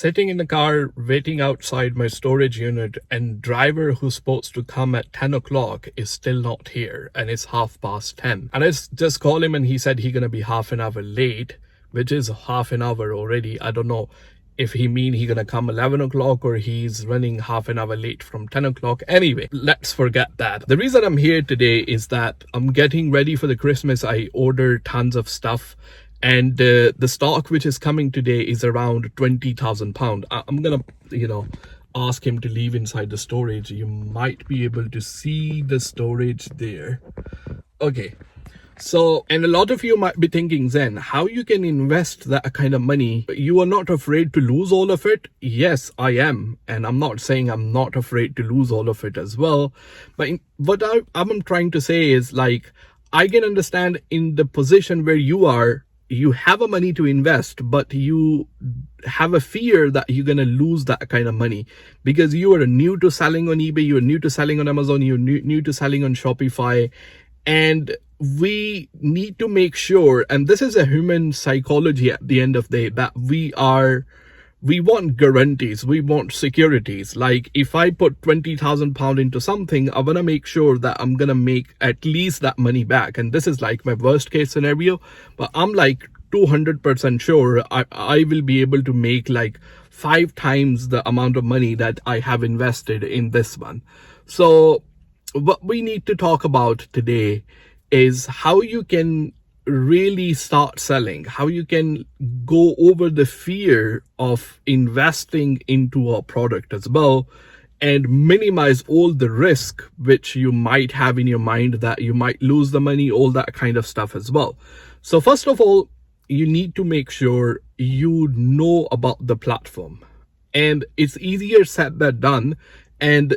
sitting in the car waiting outside my storage unit, and driver who's supposed to come at 10 o'clock is still not here, and it's 10:30. And I just called him and he said he's gonna be half an hour late, which is half an hour already. I don't know if he mean he gonna come 11 o'clock or he's running half an hour late from 10 o'clock. Anyway, let's forget that. The reason I'm here today is that I'm getting ready for the Christmas. I ordered tons of stuff, and the stock which is coming today is around £20,000. I'm gonna ask him to leave inside the storage. You might be able to see the storage there. Okay, so, and a lot of you might be thinking, Zen, how you can invest that kind of money? You are not afraid to lose all of it? Yes, I am. And I'm not saying I'm not afraid to lose all of it as well. But what I'm trying to say is, like, I can understand in the position where you are, you have a money to invest, but you have a fear that you're going to lose that kind of money because you are new to selling on eBay, you're new to selling on Amazon, you're new to selling on Shopify. And we need to make sure, and this is a human psychology at the end of the day, that we want guarantees, we want securities. Like if I put £20,000 into something, I want to make sure that I'm going to make at least that money back. And this is like my worst case scenario, but I'm like 200% sure I will be able to make like 5 times the amount of money that I have invested in this one. So what we need to talk about today is how you can really start selling, how you can go over the fear of investing into a product as well, and minimize all the risk which you might have in your mind that you might lose the money, all that kind of stuff as well. So first of all, you need to make sure you know about the platform, and it's easier said than done. And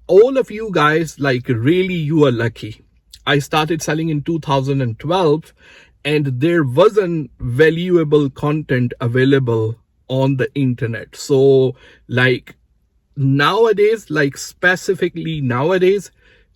all of you guys, like, really, you are lucky. I started selling in 2012 and there wasn't valuable content available on the internet. So like nowadays, like specifically nowadays,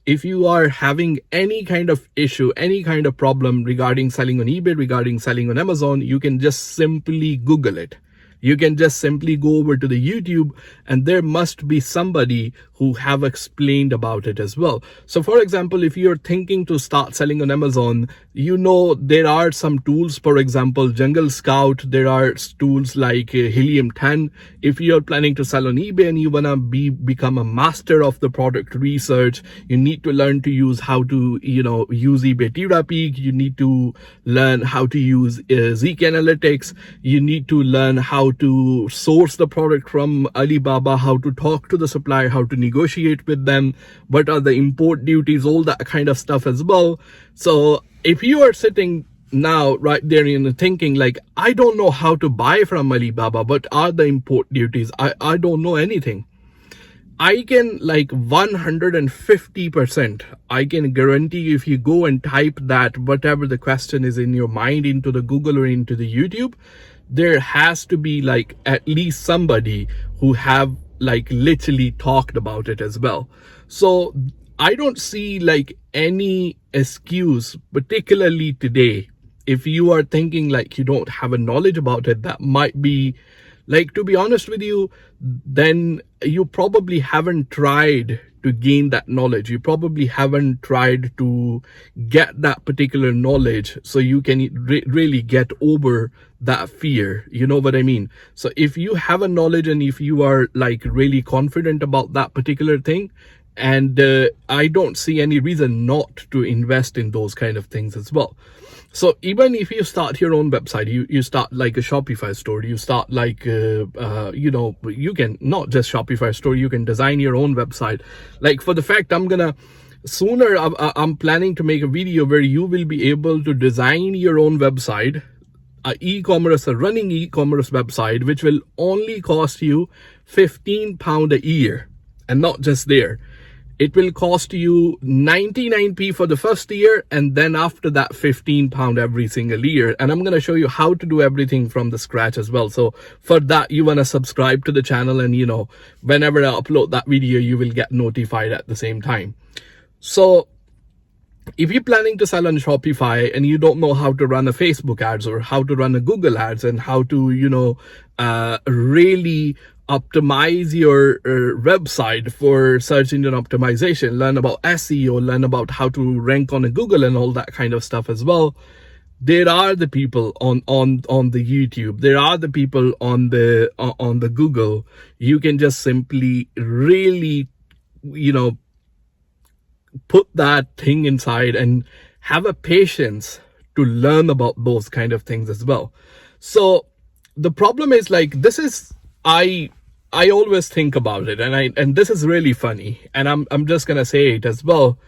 if you are having any kind of issue, any kind of problem regarding selling on eBay, regarding selling on Amazon, you can just simply Google it. You can just simply go over to the YouTube and there must be somebody who have explained about it as well. So for example, if you're thinking to start selling on Amazon, there are some tools, for example, Jungle Scout, there are tools like Helium 10. If you're planning to sell on eBay and you want to become a master of the product research, you need to learn to use how to, use eBay Terapeak. You need to learn how to use Zeek Analytics. You need to learn how to source the product from Alibaba, how to talk to the supplier, how to negotiate with them, what are the import duties, all that kind of stuff as well. So if you are sitting now right there in thinking like, I don't know how to buy from Alibaba, what are the import duties? I don't know anything. I can like 150%, I can guarantee you, if you go and type that, whatever the question is in your mind, into the Google or into the YouTube, there has to be like at least somebody who have like literally talked about it as well. So I don't see like any excuse, particularly today, if you are thinking like you don't have a knowledge about it. That might be like, to be honest with you, then you probably haven't tried to gain that knowledge. You probably haven't tried to get that particular knowledge so you can really get over that fear. You know what I mean? So if you have a knowledge and if you are like really confident about that particular thing, and I don't see any reason not to invest in those kind of things as well. So even if you start your own website, you start like a Shopify store, you start like, you can not just Shopify store, you can design your own website. Like for the fact, I'm planning to make a video where you will be able to design your own website, a running e-commerce website, which will only cost you £15 a year. And not just there, it will cost you 99p for the first year, and then after that £15 every single year. And I'm going to show you how to do everything from the scratch as well. So for that, you want to subscribe to the channel, and whenever I upload that video, you will get notified at the same time. So If you're planning to sell on Shopify and you don't know how to run a Facebook ads or how to run a Google ads and how to, really optimize your website for search engine optimization, learn about SEO, learn about how to rank on a Google and all that kind of stuff as well. There are the people on the YouTube. There are the people on the Google. You can just simply really, put that thing inside and have a patience to learn about those kind of things as well. So the problem is like, this is, I always think about it, and this is really funny, and I'm just gonna say it as well.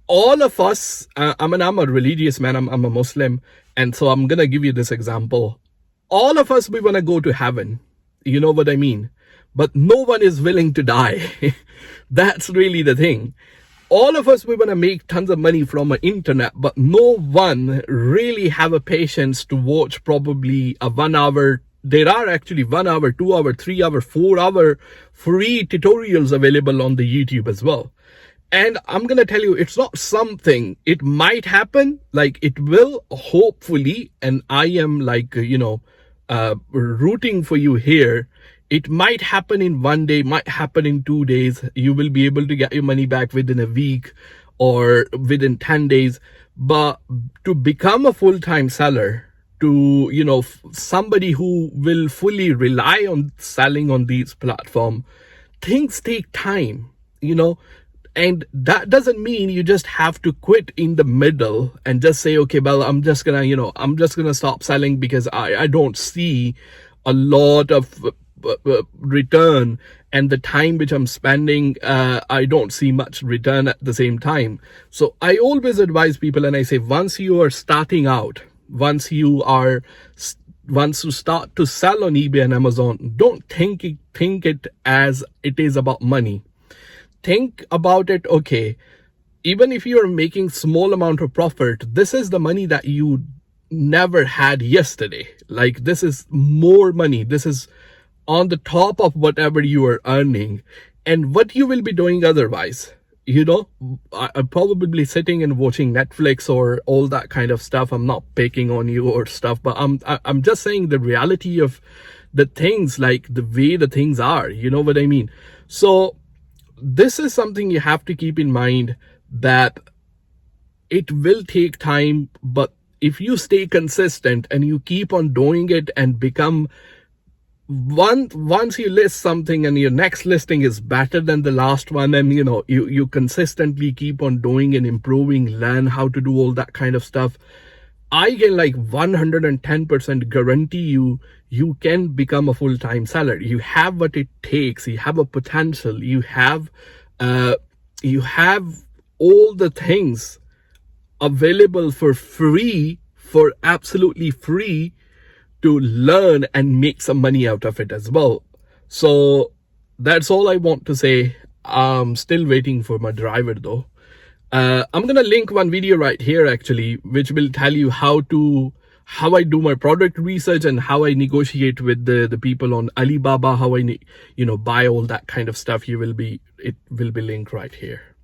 All of us, I'm a religious man, I'm a Muslim, and so I'm gonna give you this example. All of us, we want to go to heaven, you know what I mean, but no one is willing to die. That's really the thing. All of us, we want to make tons of money from the internet, but no one really have a patience to watch probably a 1 hour. There are actually 1 hour, 2 hour, 3 hour, 4 hour free tutorials available on the YouTube as well. And I'm going to tell you, it's not something, it might happen, like it will, hopefully, and I am like, rooting for you here. It might happen in 1 day, might happen in 2 days. You will be able to get your money back within a week or within 10 days. But to become a full-time seller, to, somebody who will fully rely on selling on these platforms, things take time, and that doesn't mean you just have to quit in the middle and just say, okay, well, I'm just gonna stop selling because I don't see a lot of return, and the time which I'm spending, I don't see much return at the same time. So I always advise people, and I say, once you are starting out, once you start to sell on eBay and Amazon, don't think it as it is about money. Think about it, okay, even if you are making small amount of profit, this is the money that you never had yesterday. Like, this is more money. This is on the top of whatever you are earning and what you will be doing otherwise. I'm probably sitting and watching Netflix or all that kind of stuff. I'm not picking on you or stuff, but I'm just saying the reality of the things, like the way the things are, you know what I mean? So this is something you have to keep in mind, that it will take time, but if you stay consistent and you keep on doing it and become once you list something and your next listing is better than the last one, and you consistently keep on doing and improving, learn how to do all that kind of stuff, I can like 110% guarantee you can become a full-time seller. You have what it takes. You have a potential. You have all the things available for free, for absolutely free, to learn and make some money out of it as well. So that's all I want to say. I'm still waiting for my driver though. I'm gonna link one video right here actually, which will tell you how I do my product research and how I negotiate with the people on Alibaba, how I buy all that kind of stuff. It will be linked right here.